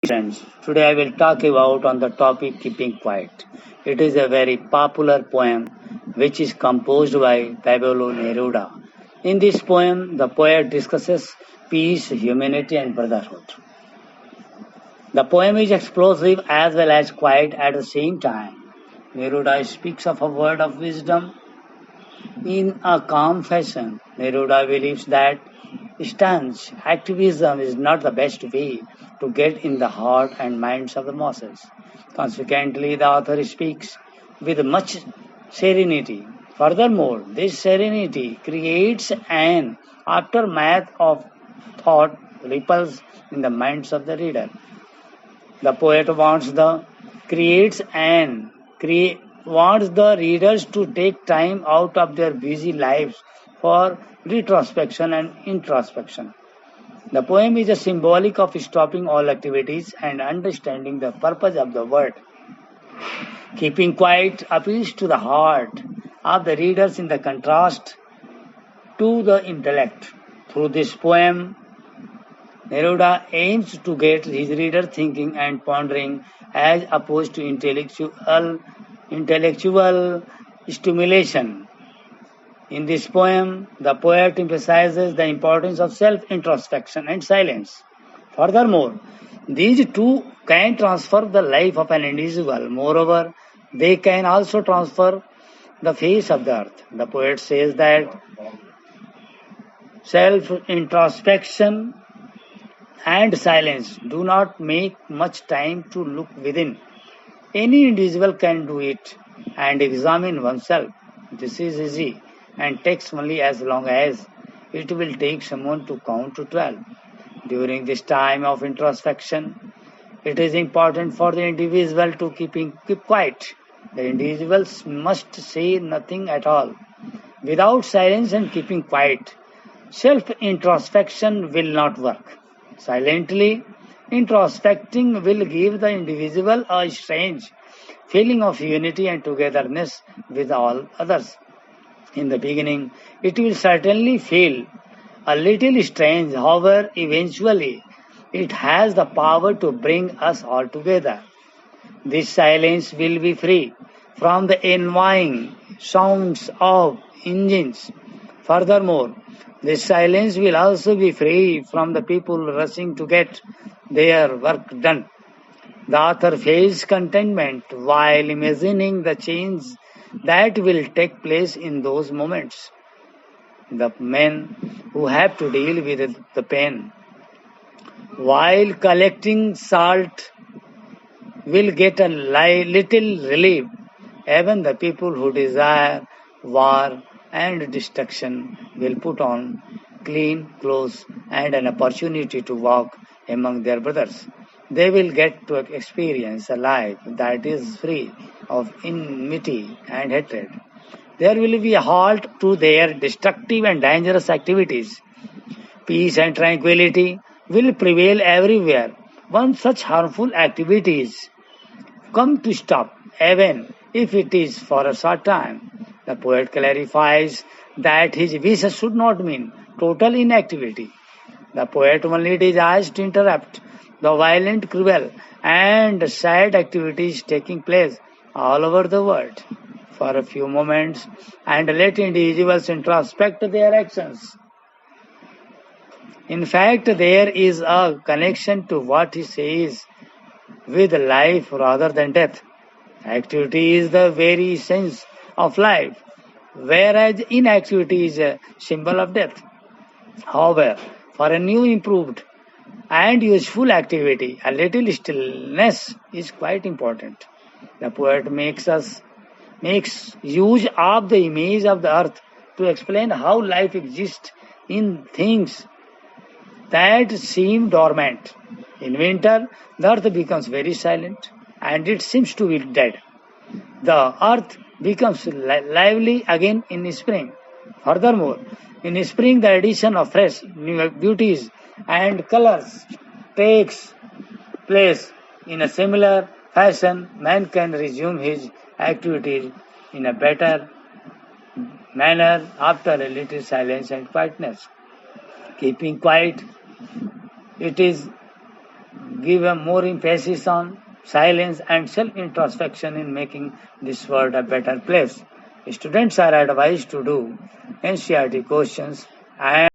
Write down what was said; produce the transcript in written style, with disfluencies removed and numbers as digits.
Friends, today I will talk about on the topic keeping quiet. It is a very popular poem which is composed by Pablo Neruda. In this poem, the poet discusses peace, humanity and brotherhood. The poem is explosive as well as quiet at the same time. Neruda speaks of a word of wisdom in a calm fashion. Neruda believes that stance activism is not the best way to get in the heart and minds of the masses. Consequently, the author speaks with much serenity. Furthermore, this serenity creates an aftermath of thought ripples in the minds of the reader. The poet creates and wants the readers to take time out of their busy lives for retrospection and introspection. The poem is a symbolic of stopping all activities and understanding the purpose of the word. Keeping quiet appeals to the heart of the readers in the contrast to the intellect. Through this poem, Neruda aims to get his reader thinking and pondering as opposed to intellectual stimulation. In this poem, the poet emphasizes the importance of self-introspection and silence. Furthermore, these two can transform the life of an individual. Moreover, they can also transfer the face of the earth. The poet says that self-introspection and silence do not make much time to look within. Any individual can do it and examine oneself. This is easy and takes only as long as it will take someone to count to 12. During this time of introspection, it is important for the individual to keep quiet. The individuals must say nothing at all. Without silence and keeping quiet, self introspection will not work. Silently introspecting will give the individual a strange feeling of unity and togetherness with all others. In the beginning, it will certainly feel a little strange, however, eventually it has the power to bring us all together. This silence will be free from the envying sounds of engines. Furthermore, this silence will also be free from the people rushing to get their work done. The author feels contentment while imagining the change that will take place in those moments. The men who have to deal with the pain while collecting salt will get a little relief. Even the people who desire war and destruction will put on clean clothes and an opportunity to walk among their brothers. They will get to experience a life that is free of enmity and hatred. There will be a halt to their destructive and dangerous activities. Peace and tranquility will prevail everywhere once such harmful activities come to stop, even if it is for a short time. The poet clarifies that his wish should not mean total inactivity. The poet only desires to interrupt the violent, cruel, and sad activities taking place all over the world for a few moments and let individuals introspect their actions. In fact, there is a connection to what he says with life rather than death. Activity is the very essence of life, whereas inactivity is a symbol of death. However, for a new improved and useful activity, a little stillness is quite important. The poet makes use of the image of the earth to explain how life exists in things that seem dormant. In winter, the earth becomes very silent and it seems to be dead. The earth becomes lively again in spring. Furthermore, in spring, the addition of fresh new beauties and colors takes place. In a similar fashion, man can resume his activities in a better manner after a little silence and quietness. Keeping quiet, it is give a more emphasis on silence and self-introspection in making this world a better place. Students are advised to do NCERT questions and